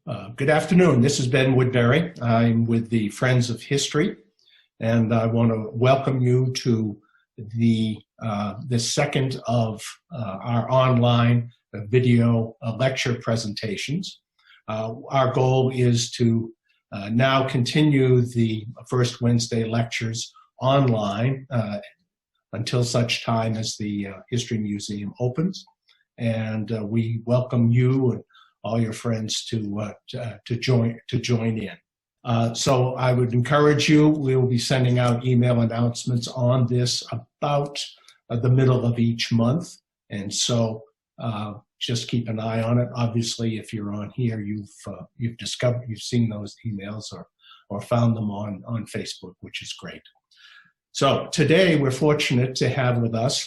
Good afternoon. This is Ben Woodbury. I'm with the Friends of History, and I want to welcome you to the second of our online video lecture presentations. Our goal is to now continue the first Wednesday lectures online until such time as the History Museum opens, and we welcome you and all your friends to join in. So I would encourage you. We will be sending out email announcements on this about the middle of each month, and so just keep an eye on it. Obviously, if you're on here, you've seen those emails or found them on Facebook, which is great. So today we're fortunate to have with us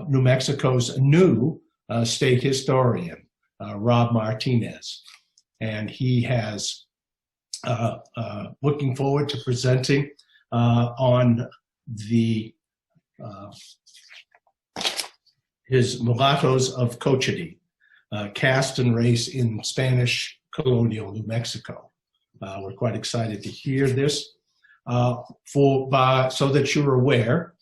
New Mexico's new state historian, Rob Martinez, and he has looking forward to presenting on his Mulattos of Cochiti, caste and race in Spanish Colonial New Mexico. We're quite excited to hear this. So that you're aware,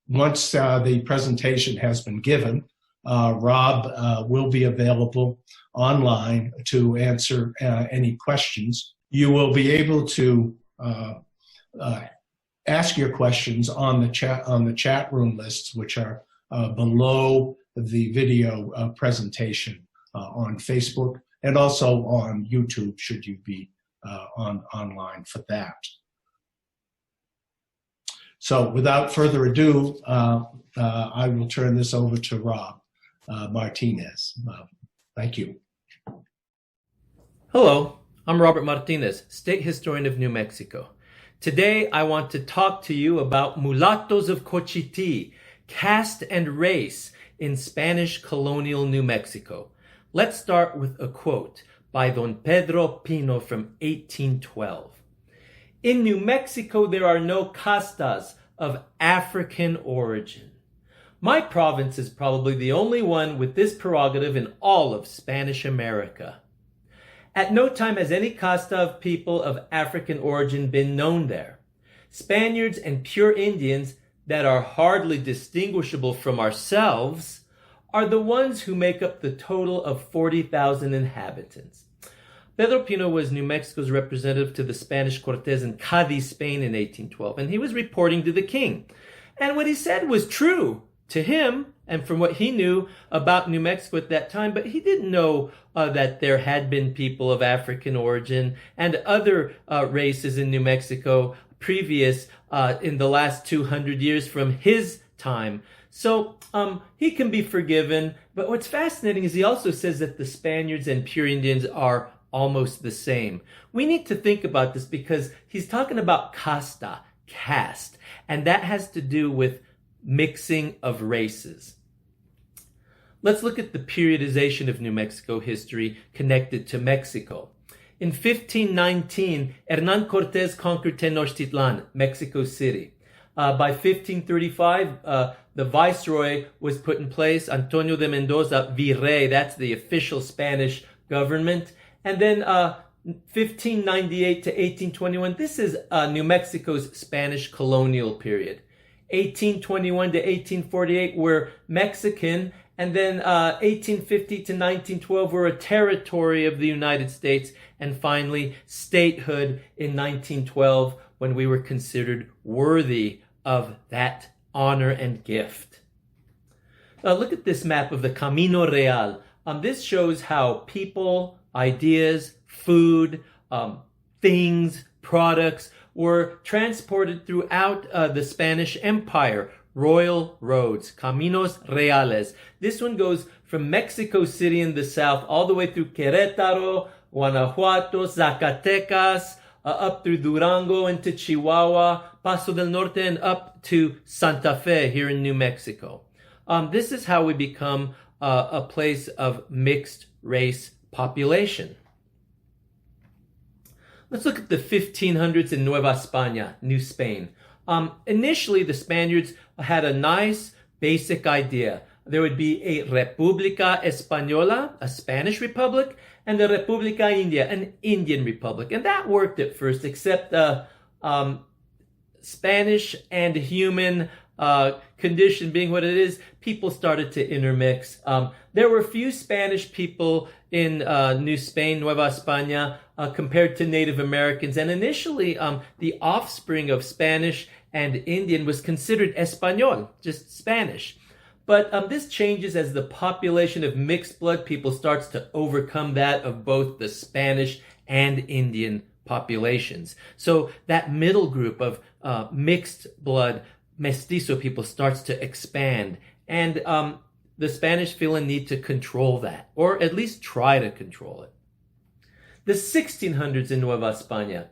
once the presentation has been given, Rob will be available online to answer any questions. You will be able to ask your questions on the chat room lists, which are below the video presentation on Facebook, and also on YouTube, should you be online for that. So without further ado, I will turn this over to Rob Martinez. Thank you. Hello, I'm Robert Martinez, State Historian of New Mexico. Today I want to talk to you about Mulattos of Cochiti, caste and race in Spanish Colonial New Mexico. Let's start with a quote by Don Pedro Pino from 1812. In New Mexico, there are no castas of African origin. My province is probably the only one with this prerogative in all of Spanish America. At no time has any casta of people of African origin been known there. Spaniards and pure Indians that are hardly distinguishable from ourselves are the ones who make up the total of 40,000 inhabitants. Pedro Pino was New Mexico's representative to the Spanish Cortes in Cadiz, Spain in 1812, and he was reporting to the king. And what he said was true to him and from what he knew about New Mexico at that time, but he didn't know that there had been people of African origin and other races in New Mexico previous in the last 200 years from his time. So he can be forgiven, but what's fascinating is he also says that the Spaniards and pure Indians are almost the same. We need to think about this because he's talking about casta, caste, and that has to do with mixing of races. Let's look at the periodization of New Mexico history connected to Mexico. In 1519, Hernán Cortés conquered Tenochtitlan, Mexico City. By 1535, the viceroy was put in place, Antonio de Mendoza, virrey, that's the official Spanish government. And then 1598 to 1821, this is New Mexico's Spanish colonial period. 1821 to 1848 were Mexican, and then 1850 to 1912 were a territory of the United States, and finally statehood in 1912 when we were considered worthy of that honor and gift. Look at this map of the Camino Real. This shows how people, ideas, food, things, products were transported throughout the Spanish Empire. Royal roads, Caminos Reales. This one goes from Mexico City in the south all the way through Querétaro, Guanajuato, Zacatecas, up through Durango into Chihuahua, Paso del Norte, and up to Santa Fe here in New Mexico. This is how we become a place of mixed race population. Let's look at the 1500s in Nueva España, New Spain. Initially, the Spaniards had a nice basic idea. There would be a República Española, a Spanish republic, and the República India, an Indian republic. And that worked at first, except Spanish and human condition being what it is, people started to intermix. There were few Spanish people in New Spain, Nueva España, compared to Native Americans. And initially, the offspring of Spanish and Indian was considered Español, just Spanish. But this changes as the population of mixed blood people starts to overcome that of both the Spanish and Indian populations. So that middle group of mixed blood mestizo people starts to expand. And the Spanish feel a need to control that, or at least try to control it. The 1600s in Nueva España.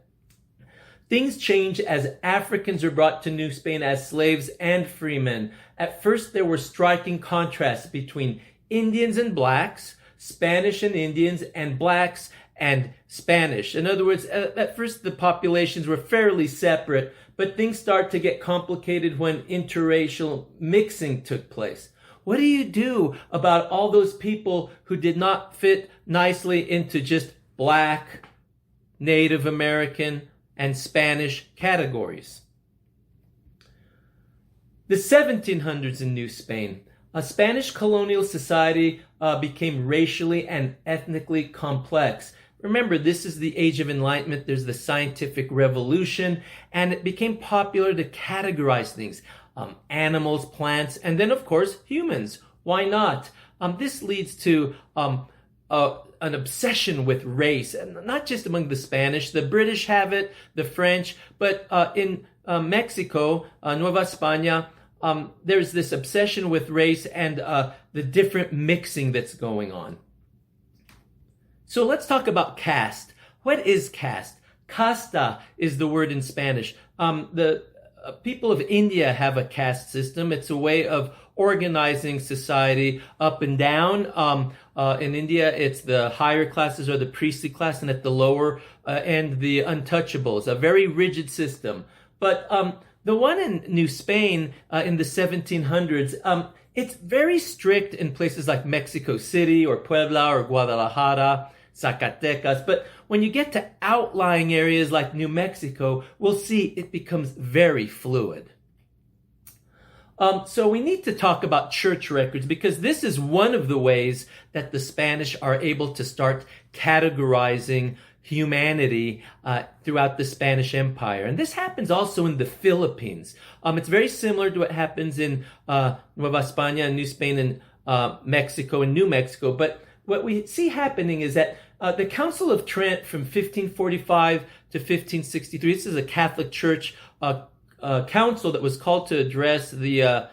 Things change as Africans are brought to New Spain as slaves and freemen. At first, there were striking contrasts between Indians and blacks, Spanish and Indians, and blacks and Spanish. In other words, at first the populations were fairly separate, but things start to get complicated when interracial mixing took place. What do you do about all those people who did not fit nicely into just black, Native American, and Spanish categories? The 1700s in New Spain. A Spanish colonial society became racially and ethnically complex. Remember, this is the Age of Enlightenment. There's the scientific revolution, and it became popular to categorize things. Animals, plants, and then, of course, humans. Why not? This leads to an obsession with race, and not just among the Spanish. The British have it, the French, but in Mexico, Nueva España, there's this obsession with race and the different mixing that's going on. So let's talk about caste. What is caste? Casta is the word in Spanish. The people of India have a caste system. It's a way of organizing society up and down. In India, it's the higher classes or the priestly class, and at the lower end, the untouchables. A very rigid system. But the one in New Spain in the 1700s, it's very strict in places like Mexico City or Puebla or Guadalajara, Zacatecas. But when you get to outlying areas like New Mexico, we'll see it becomes very fluid. So we need to talk about church records, because this is one of the ways that the Spanish are able to start categorizing humanity throughout the Spanish Empire. And this happens also in the Philippines. It's very similar to what happens in Nueva España and New Spain and Mexico and New Mexico. But what we see happening is that the Council of Trent from 1545 to 1563, this is a Catholic Church council that was called to address the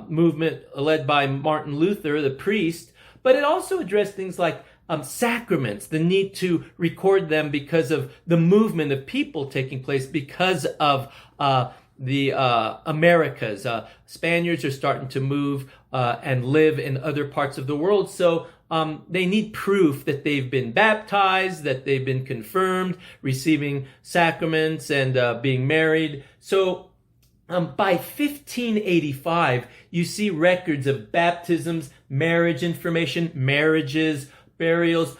movement led by Martin Luther, the priest, but it also addressed things like sacraments, the need to record them because of the movement of people taking place because of the Americas. Spaniards are starting to move and live in other parts of the world, so they need proof that they've been baptized, that they've been confirmed, receiving sacraments, and being married. So by 1585, you see records of baptisms, marriage information, marriages, burials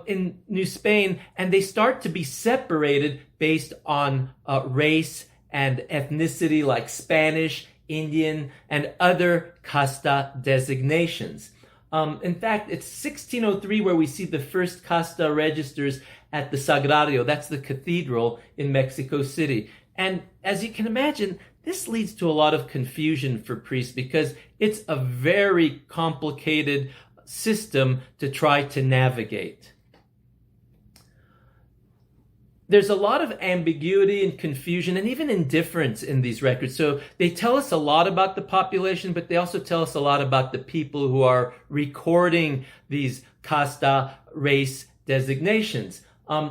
in New Spain, and they start to be separated based on race and ethnicity, like Spanish, Indian, and other casta designations. In fact, it's 1603 where we see the first casta registers at the Sagrario. That's the cathedral in Mexico City. And as you can imagine, this leads to a lot of confusion for priests because it's a very complicated system to try to navigate. There's a lot of ambiguity and confusion and even indifference in these records. So they tell us a lot about the population, but they also tell us a lot about the people who are recording these casta race designations.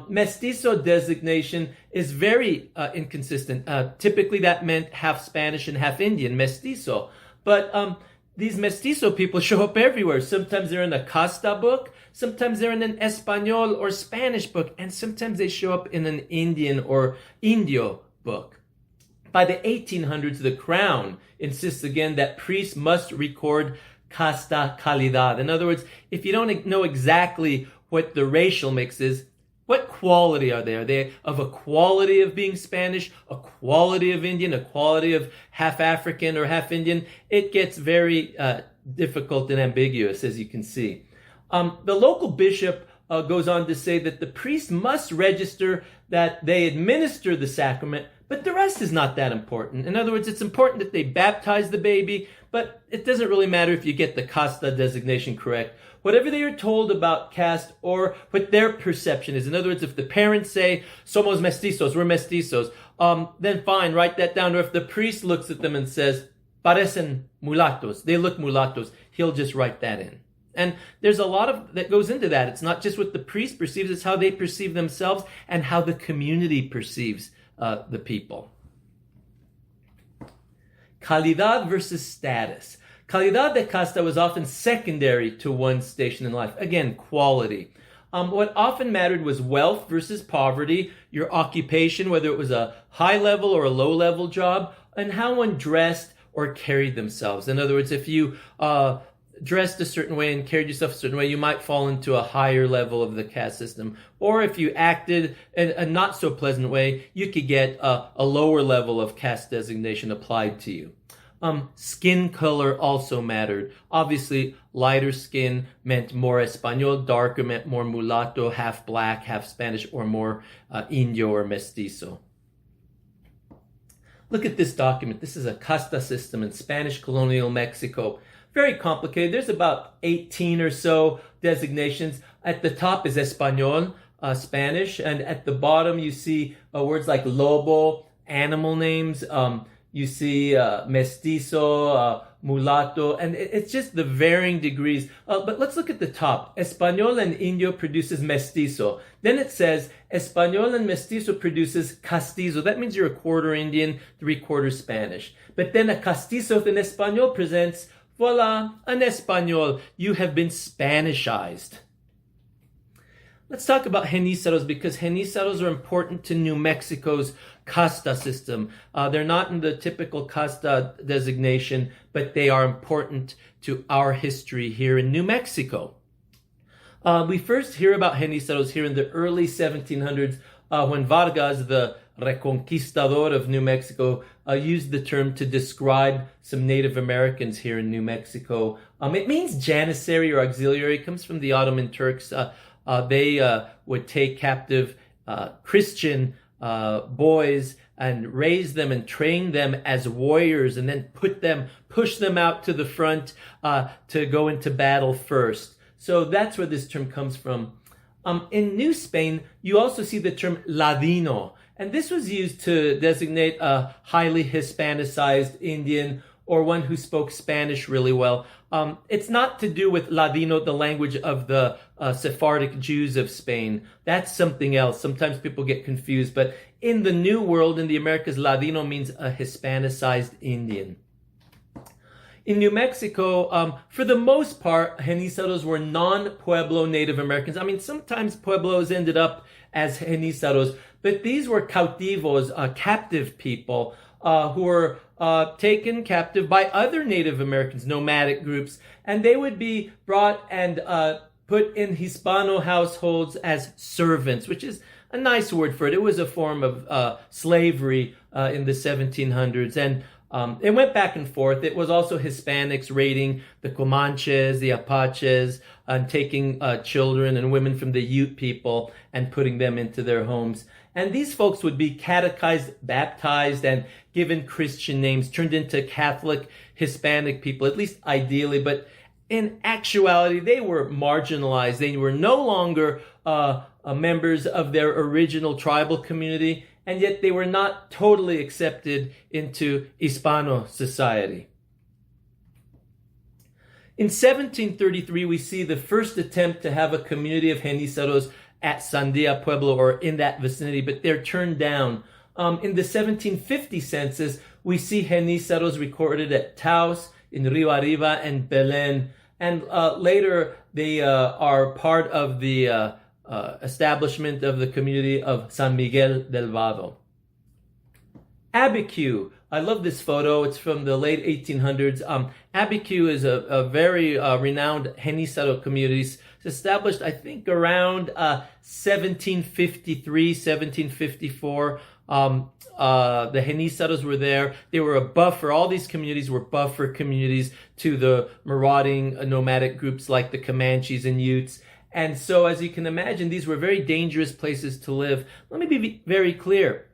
Mestizo designation is very inconsistent. Typically that meant half Spanish and half Indian, mestizo. But these mestizo people show up everywhere. Sometimes they're in a casta book, sometimes they're in an Espanol or Spanish book, and sometimes they show up in an Indian or Indio book. By the 1800s, the Crown insists again that priests must record Casta Calidad. In other words, if you don't know exactly what the racial mix is. What quality are they? Are they of a quality of being Spanish, a quality of Indian, a quality of half African or half Indian? It gets very difficult and ambiguous, as you can see. The local bishop goes on to say that the priest must register that they administer the sacrament, but the rest is not that important. In other words, it's important that they baptize the baby, but it doesn't really matter if you get the casta designation correct. Whatever they are told about caste or what their perception is. In other words, if the parents say, somos mestizos, we're mestizos, then fine, write that down. Or if the priest looks at them and says, parecen mulatos, they look mulattos, he'll just write that in. And there's a lot of that goes into that. It's not just what the priest perceives, it's how they perceive themselves and how the community perceives the people. Calidad versus status. Calidad de casta was often secondary to one's station in life. Again, quality. What often mattered was wealth versus poverty, your occupation, whether it was a high level or a low level job, and how one dressed or carried themselves. In other words, if you dressed a certain way and carried yourself a certain way, you might fall into a higher level of the caste system. Or if you acted in a not so pleasant way, you could get a lower level of caste designation applied to you. Skin color also mattered. Obviously, lighter skin meant more Espanol, darker meant more mulatto, half black, half Spanish, or more Indio or mestizo. Look at this document. This is a casta system in Spanish Colonial Mexico. Very complicated. There's about 18 or so designations. At the top is Espanol, Spanish, and at the bottom you see words like lobo, animal names. You see mestizo, mulatto, and it's just the varying degrees. But let's look at the top. Espanol and Indio produces mestizo. Then it says Espanol and mestizo produces castizo. That means you're a quarter Indian, 3/4 Spanish. But then a castizo in Espanol presents, voila, an Espanol. You have been Spanishized. Let's talk about genízaros because genízaros are important to New Mexico's casta system. They're not in the typical casta designation, but they are important to our history here in New Mexico. We first hear about genízaros here in the early 1700s when Vargas, the reconquistador of New Mexico, used the term to describe some Native Americans here in New Mexico. It means janissary or auxiliary. It comes from the Ottoman Turks. They would take captive Christian boys and raise them and train them as warriors and then push them out to the front to go into battle first. So that's where this term comes from. In New Spain, you also see the term Ladino, and this was used to designate a highly Hispanicized Indian or one who spoke Spanish really well. It's not to do with Ladino, the language of the Sephardic Jews of Spain. That's something else. Sometimes people get confused. But in the New World, in the Americas, Ladino means a Hispanicized Indian. In New Mexico, for the most part, genízaros were non-Pueblo Native Americans. I mean, sometimes Pueblos ended up as genízaros, but these were cautivos, captive people who were taken captive by other Native Americans, nomadic groups, and they would be brought and put in Hispano households as servants, which is a nice word for it. It was a form of slavery in the 1700s, and it went back and forth. It was also Hispanics raiding the Comanches, the Apaches, and taking children and women from the Ute people and putting them into their homes. And these folks would be catechized, baptized, and given Christian names, turned into Catholic Hispanic people, at least ideally. But in actuality, they were marginalized. They were no longer members of their original tribal community, and yet they were not totally accepted into Hispano society. In 1733, we see the first attempt to have a community of genízaros at Sandia Pueblo or in that vicinity, but they're turned down. In the 1750 census, we see genízaros recorded at Taos, in Rio Arriba, and Belén. And later, they are part of the establishment of the community of San Miguel del Vado. Abiquiu. I love this photo. It's from the late 1800s. Abiquiu is a very renowned genízaro community. established, I think, around 1753, 1754. The Genizaros were there. They were a buffer. All these communities were buffer communities to the marauding nomadic groups like the Comanches and Utes. And so, as you can imagine, these were very dangerous places to live. Let me be very clear.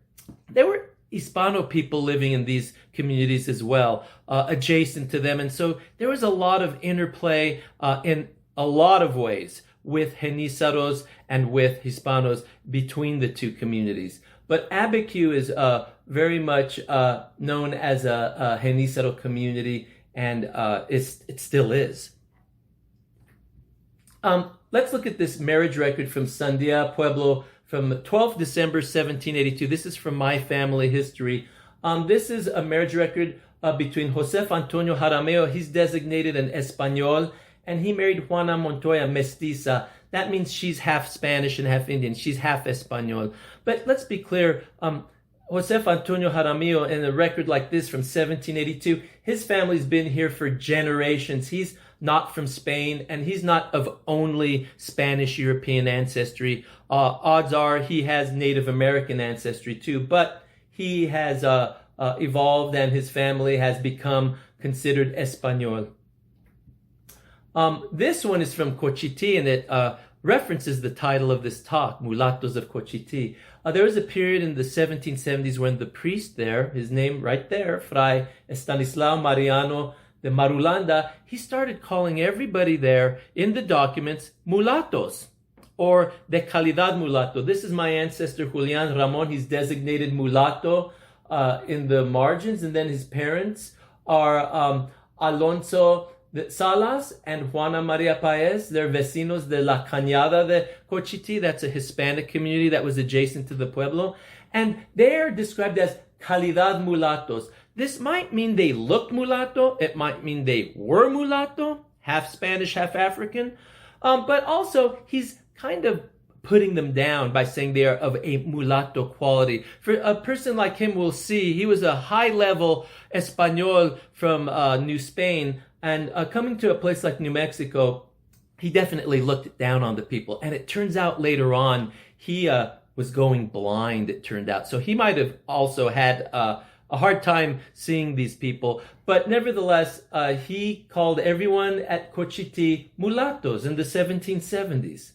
There were Hispano people living in these communities as well, adjacent to them. And so there was a lot of interplay in a lot of ways with Genizaros and with Hispanos between the two communities. But Abiquiu is very much known as a Genizaro community, and it still is. Let's look at this marriage record from Sandia, Pueblo, from 12 December 1782. This is from my family history. This is a marriage record between Josef Antonio Jaramillo. He's designated an Español, and he married Juana Montoya, mestiza. That means she's half Spanish and half Indian. She's half Español. But let's be clear, Josef Antonio Jaramillo, in a record like this from 1782, his family's been here for generations. He's not from Spain, and he's not of only Spanish European ancestry. Odds are he has Native American ancestry too, but he has evolved, and his family has become considered Español. This one is from Cochiti, and it references the title of this talk, Mulattos of Cochiti. There was a period in the 1770s when the priest there, his name right there, Fray Estanislao Mariano de Marulanda, he started calling everybody there in the documents mulattos, or de Calidad mulatto. This is my ancestor Julian, Ramon. He's designated mulatto in the margins, and then his parents are Alonso de Salas and Juana Maria Paez. They're vecinos de la Cañada de Cochiti. That's a Hispanic community that was adjacent to the pueblo. And they're described as Calidad mulattos. This might mean they looked mulatto. It might mean they were mulatto, half Spanish, half African. But also, he's kind of putting them down by saying they are of a mulatto quality. For a person like him, we'll see, he was a high-level Español from New Spain, and coming to a place like New Mexico, he definitely looked down on the people. And it turns out later on, he was going blind, it turned out. So he might have also had a hard time seeing these people. But nevertheless, he called everyone at Cochiti mulattos in the 1770s.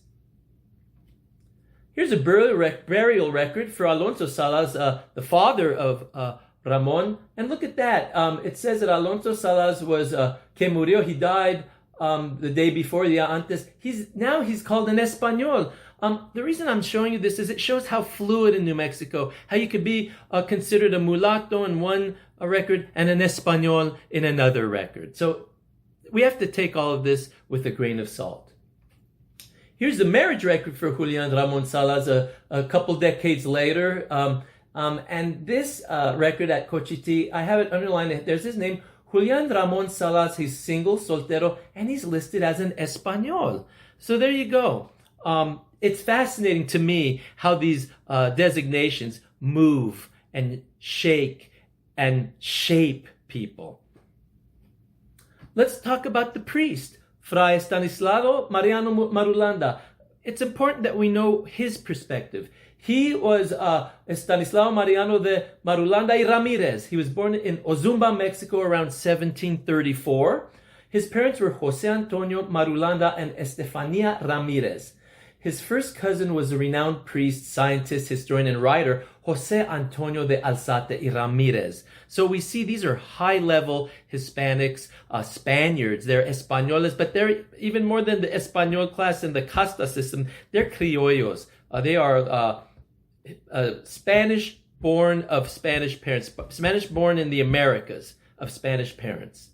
Here's a burial record for Alonso Salas, the father of Ramon. And look at that. It says that Alonso Salas was que murió. He died the day before, día antes. He's called an Español. The reason I'm showing you this is it shows how fluid in New Mexico, how you could be considered a mulatto in one record and an Español in another record. So we have to take all of this with a grain of salt. Here's the marriage record for Julian Ramon Salas a couple decades later. And this record at Cochiti, I have it underlined. There's his name, Julian Ramon Salas. He's single, soltero, and he's listed as an Español. So there you go. It's fascinating to me how these designations move and shake and shape people. Let's talk about the priest, Fray Estanislao Mariano Marulanda. It's important that we know his perspective. He was Estanislao Mariano de Marulanda y Ramirez. He was born in Ozumba, Mexico around 1734. His parents were Jose Antonio Marulanda and Estefania Ramirez. His first cousin was the renowned priest, scientist, historian, and writer, Jose Antonio de Alzate y Ramirez. So we see these are high-level Hispanics, Spaniards. They're Españoles, but they're even more than the Español class in the Casta system. They're criollos. They are Spanish born of Spanish parents, Spanish born in the Americas of Spanish parents.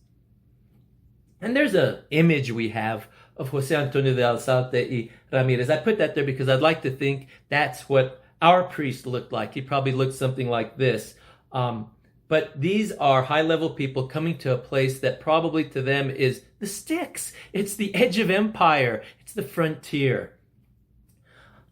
And there's an image we have of Jose Antonio de Alzate y Ramirez. I put that there because I'd like to think that's what our priest looked like. He probably looked something like this. But these are high-level people coming to a place that probably to them is the sticks. It's the edge of empire. It's the frontier.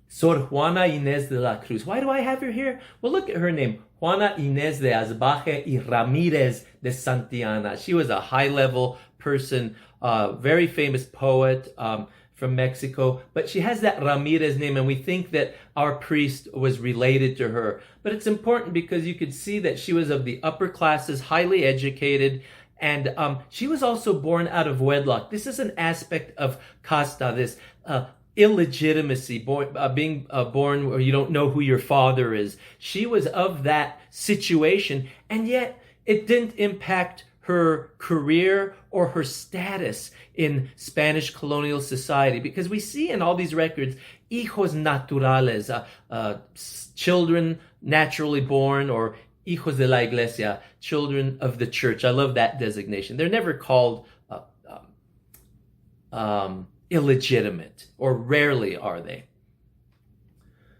Sor Juana Inés de la Cruz. Why do I have her here? Well, look at her name. Juana Inés de Azbaje y Ramirez de Santiana. She was a high-level person, very famous poet from from Mexico, but she has that Ramirez name, and we think that our priest was related to her. But it's important because you could see that she was of the upper classes, highly educated, and she was also born out of wedlock. This is an aspect of casta, this illegitimacy, being born where you don't know who your father is. She was of that situation, and yet it didn't impact her career or her status in Spanish colonial society, because we see in all these records, hijos naturales, children naturally born, or hijos de la iglesia, children of the church. I love that designation. They're never called illegitimate, or rarely are they.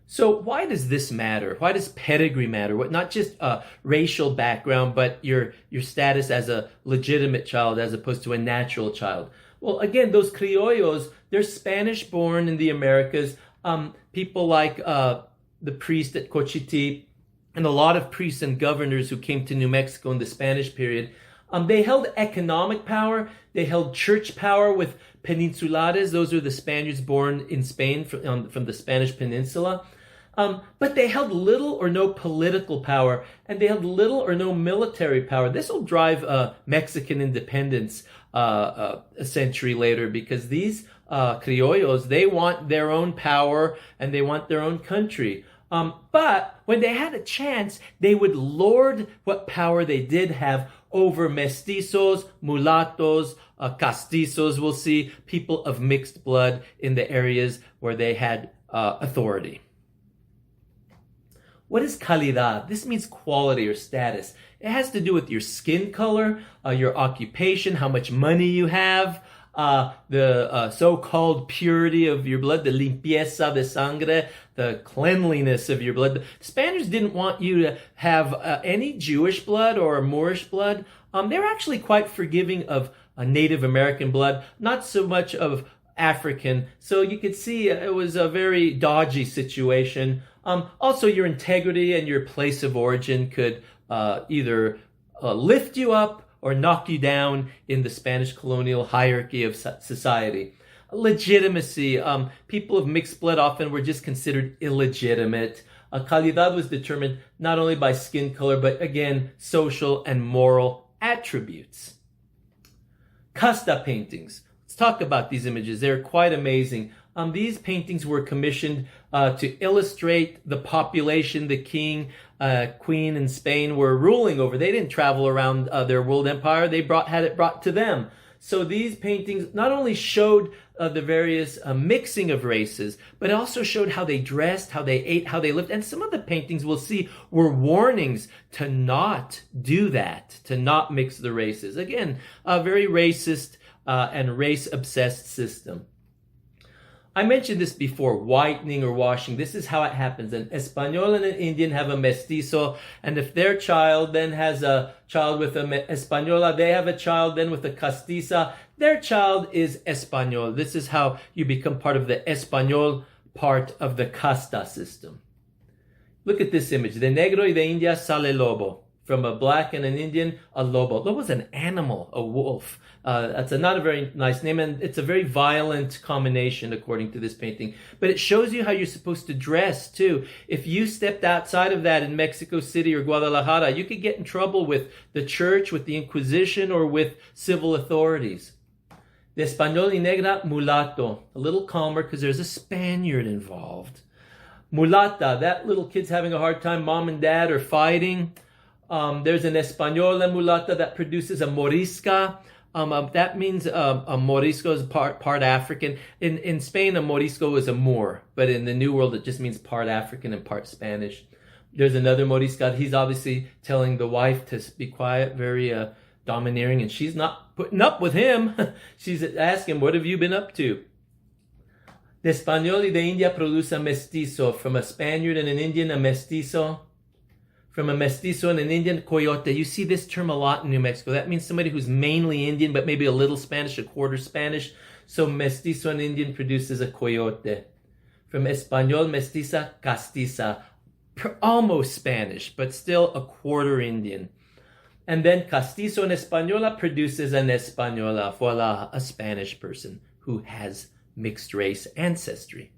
So why does this matter? Why does pedigree matter? What, not just racial background, but your status as a legitimate child as opposed to a natural child? Well, again, those criollos, they're Spanish born in the Americas. People like the priest at Cochiti and a lot of priests and governors who came to New Mexico in the Spanish period, they held economic power. They held church power with peninsulares. Those are the Spaniards born in Spain from the Spanish peninsula. But they held little or no political power, and they held little or no military power. This will drive Mexican independence a century later, because these criollos, they want their own power and they want their own country. But when they had a chance, they would lord what power they did have over mestizos, mulattos, castizos, we'll see, people of mixed blood in the areas where they had authority. What is calidad? This means quality or status. It has to do with your skin color, your occupation, how much money you have, the so-called purity of your blood, the limpieza de sangre, the cleanliness of your blood. The Spaniards didn't want you to have any Jewish blood or Moorish blood. They're actually quite forgiving of Native American blood, not so much of African. So you could see it was a very dodgy situation. Also, your integrity and your place of origin could either lift you up or knock you down in the Spanish colonial hierarchy of society. Legitimacy. People of mixed blood often were just considered illegitimate. Calidad was determined not only by skin color, but again, social and moral attributes. Casta paintings. Let's talk about these images. They're quite amazing. These paintings were commissioned to illustrate the population the king, queen in Spain were ruling over. They didn't travel around their world empire. They had it brought to them. So these paintings not only showed the various mixing of races, but it also showed how they dressed, how they ate, how they lived. And some of the paintings we'll see were warnings to not do that, to not mix the races. Again, a very racist and race-obsessed system. I mentioned this before, whitening or washing. This is how it happens. An Espanol and an Indian have a mestizo, and if their child then has a child with a Española, they have a child then with a castiza, their child is Espanol. This is how you become part of the Espanol part of the casta system. Look at this image. De negro y de India sale lobo. From a black and an Indian, a lobo. Lobo is an animal, a wolf. That's not a very nice name, and it's a very violent combination according to this painting. But it shows you how you're supposed to dress too. If you stepped outside of that in Mexico City or Guadalajara, you could get in trouble with the church, with the Inquisition, or with civil authorities. De Español y Negra, mulatto. A little calmer because there's a Spaniard involved. Mulata, that little kid's having a hard time. Mom and dad are fighting. There's an Española mulata that produces a morisca. That means a morisco is part African. In Spain, a morisco is a Moor, but in the New World, it just means part African and part Spanish. There's another morisca. He's obviously telling the wife to be quiet, very domineering, and she's not putting up with him. She's asking, what have you been up to? De Español y de India produce a mestizo. From a Spaniard and an Indian, a mestizo. From a mestizo and an Indian, coyote. You see this term a lot in New Mexico. That means somebody who's mainly Indian, but maybe a little Spanish, a quarter Spanish. So mestizo and Indian produces a coyote. From Español, mestiza, castiza. Almost Spanish, but still a quarter Indian. And then castizo and Española produces an Española. Voila, a Spanish person who has mixed race ancestry.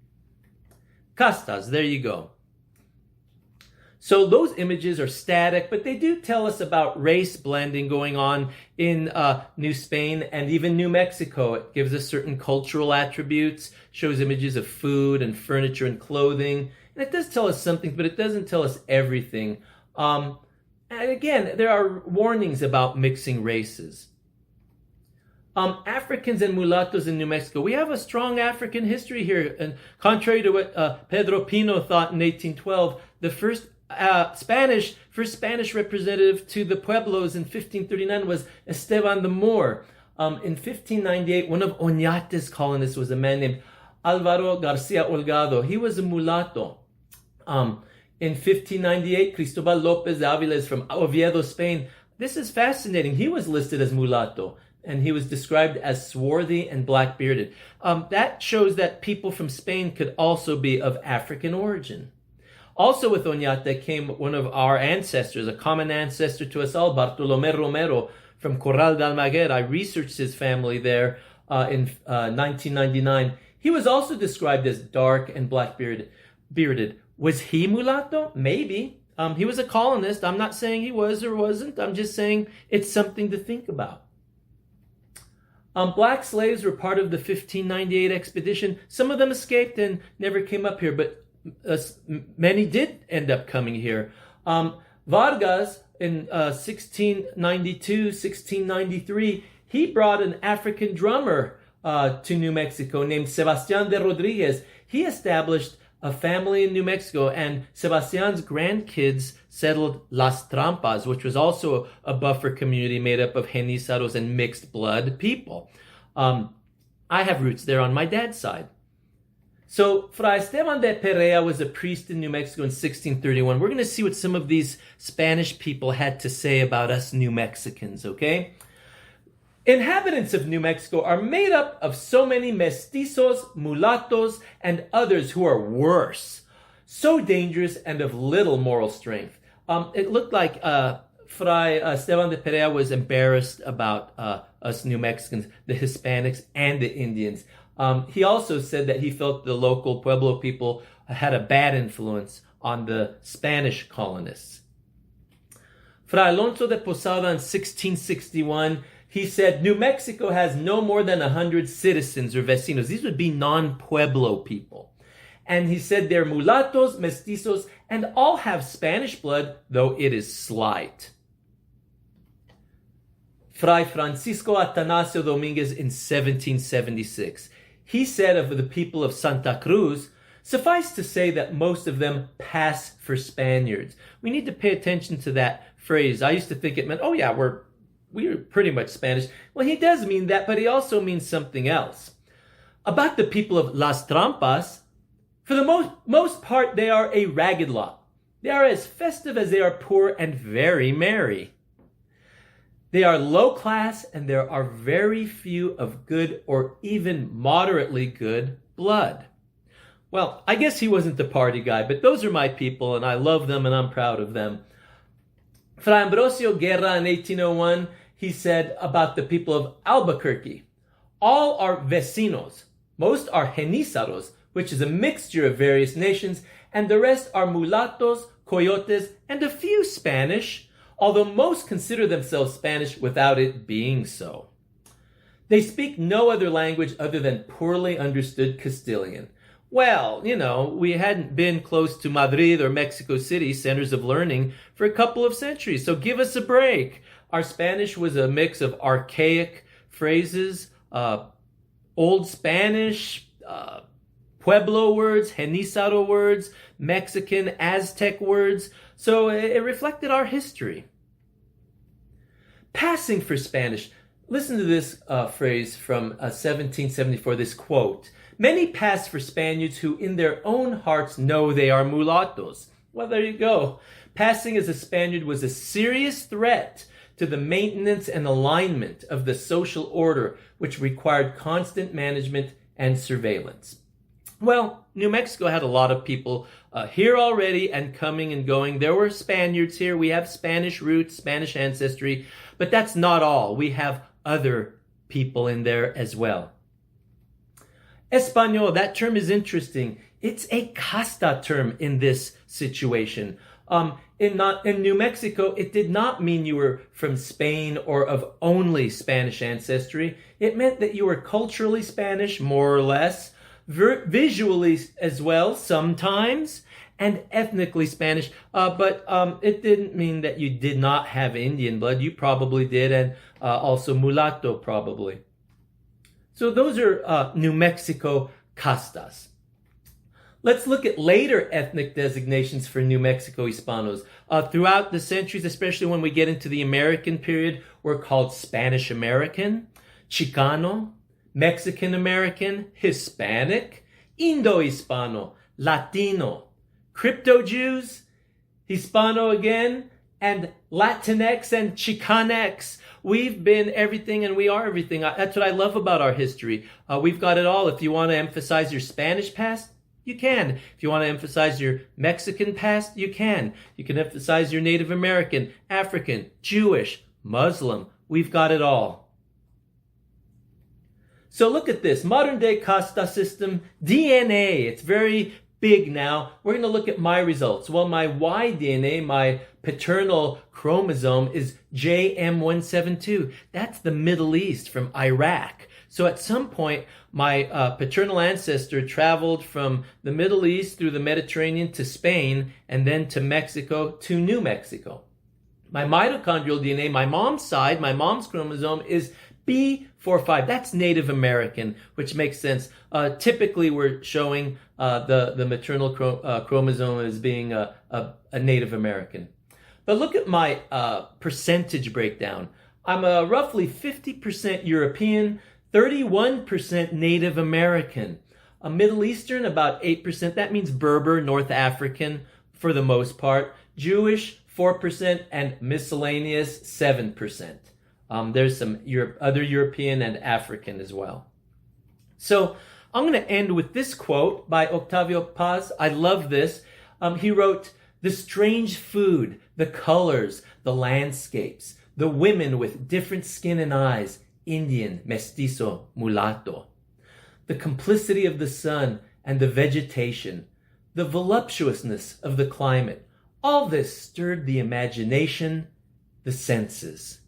Castas, there you go. So those images are static, but they do tell us about race blending going on in New Spain and even New Mexico. It gives us certain cultural attributes, shows images of food and furniture and clothing. And it does tell us something, but it doesn't tell us everything. And again, there are warnings about mixing races. Africans and mulattoes in New Mexico. We have a strong African history here. And contrary to what Pedro Pino thought in 1812, the first Spanish representative to the Pueblos in 1539 was Esteban the Moor. In 1598, one of Oñate's colonists was a man named Alvaro Garcia Holgado. He was a mulatto. In 1598, Cristobal López de Ávila is from Oviedo, Spain. This is fascinating. He was listed as mulatto, and he was described as swarthy and black-bearded. That shows that people from Spain could also be of African origin. Also with Oñate came one of our ancestors, a common ancestor to us all, Bartolomé Romero from Corral de Almaguer. I researched his family there in 1999. He was also described as dark and black-bearded. Was he mulatto? Maybe. He was a colonist. I'm not saying he was or wasn't. I'm just saying it's something to think about. Black slaves were part of the 1598 expedition. Some of them escaped and never came up here, but many did end up coming here. Vargas in 1692, 1693, he brought an African drummer to New Mexico named Sebastián de Rodriguez. He established a family in New Mexico, and Sebastián's grandkids settled Las Trampas, which was also a buffer community made up of Genízaros and mixed blood people. I have roots there on my dad's side. So Fray Esteban de Perea was a priest in New Mexico in 1631. We're going to see what some of these Spanish people had to say about us New Mexicans, okay? Inhabitants of New Mexico are made up of so many mestizos, mulattos, and others who are worse, so dangerous and of little moral strength. It looked like Fray Esteban de Perea was embarrassed about us New Mexicans, the Hispanics, and the Indians. He also said that he felt the local Pueblo people had a bad influence on the Spanish colonists. Fray Alonso de Posada in 1661, he said, New Mexico has no more than 100 citizens or vecinos. These would be non-Pueblo people. And he said they're mulattos, mestizos, and all have Spanish blood, though it is slight. Fray Francisco Atanasio Dominguez in 1776. He said of the people of Santa Cruz, suffice to say that most of them pass for Spaniards. We need to pay attention to that phrase. I used to think it meant, oh yeah, we're pretty much Spanish. Well, he does mean that, but he also means something else. About the people of Las Trampas, for the most part, they are a ragged lot. They are as festive as they are poor and very merry. They are low class, and there are very few of good or even moderately good blood. Well, I guess he wasn't the party guy, but those are my people, and I love them, and I'm proud of them. Fray Ambrosio Guerra in 1801, he said about the people of Albuquerque, all are vecinos. Most are Genízaros, which is a mixture of various nations, and the rest are mulattos, coyotes, and a few Spanish, although most consider themselves Spanish without it being so. They speak no other language other than poorly understood Castilian. Well, we hadn't been close to Madrid or Mexico City, centers of learning, for a couple of centuries, so give us a break. Our Spanish was a mix of archaic phrases, Old Spanish, Pueblo words, Genízaro words, Mexican, Aztec words, so it reflected our history. Passing for Spanish. Listen to this phrase from 1774, this quote. Many pass for Spaniards who in their own hearts know they are mulattoes. Well, there you go. Passing as a Spaniard was a serious threat to the maintenance and alignment of the social order, which required constant management and surveillance. Well, New Mexico had a lot of people here already and coming and going. There were Spaniards here. We have Spanish roots, Spanish ancestry, but that's not all. We have other people in there as well. Español, that term is interesting. It's a casta term in this situation. In New Mexico, it did not mean you were from Spain or of only Spanish ancestry. It meant that you were culturally Spanish, more or less, visually as well, sometimes, and ethnically Spanish. But it didn't mean that you did not have Indian blood. You probably did, and also mulatto probably. So those are New Mexico castas. Let's look at later ethnic designations for New Mexico Hispanos. Throughout the centuries, especially when we get into the American period, we're called Spanish American, Chicano, Mexican American, Hispanic, Indo-Hispano, Latino, Crypto-Jews, Hispano again, and Latinx and Chicanx. We've been everything and we are everything. That's what I love about our history. We've got it all. If you want to emphasize your Spanish past, you can. If you want to emphasize your Mexican past, you can. You can emphasize your Native American, African, Jewish, Muslim. We've got it all. So look at this. Modern day casta system, DNA. It's very big now. We're going to look at my results. Well, my Y DNA, my paternal chromosome, is JM172. That's the Middle East, from Iraq. So at some point, my paternal ancestor traveled from the Middle East through the Mediterranean to Spain and then to Mexico to New Mexico. My mitochondrial DNA, my mom's side, my mom's chromosome is B45. That's Native American, which makes sense. Typically, we're showing the maternal chromosome as being a Native American. But look at my percentage breakdown. I'm roughly 50% European, 31% Native American. A Middle Eastern, about 8%. That means Berber, North African for the most part. Jewish, 4%, and miscellaneous, 7%. There's some other European and African as well. So I'm going to end with this quote by Octavio Paz. I love this. He wrote, "The strange food, the colors, the landscapes, the women with different skin and eyes, Indian, mestizo, mulatto, the complicity of the sun and the vegetation, the voluptuousness of the climate, all this stirred the imagination, the senses."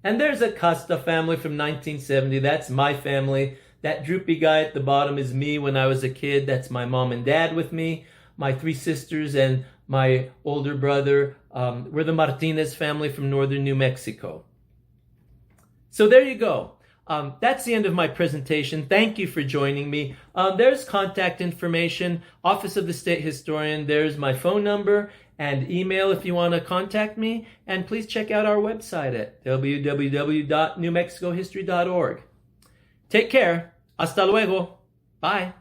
And there's a Casta family from 1970. That's my family. That droopy guy at the bottom is me when I was a kid. That's my mom and dad with me. My three sisters and my older brother. We're the Martinez family from northern New Mexico. So there you go. That's the end of my presentation. Thank you for joining me. There's contact information, Office of the State Historian. There's my phone number and email if you want to contact me. And please check out our website at www.newmexicohistory.org. Take care. Hasta luego. Bye.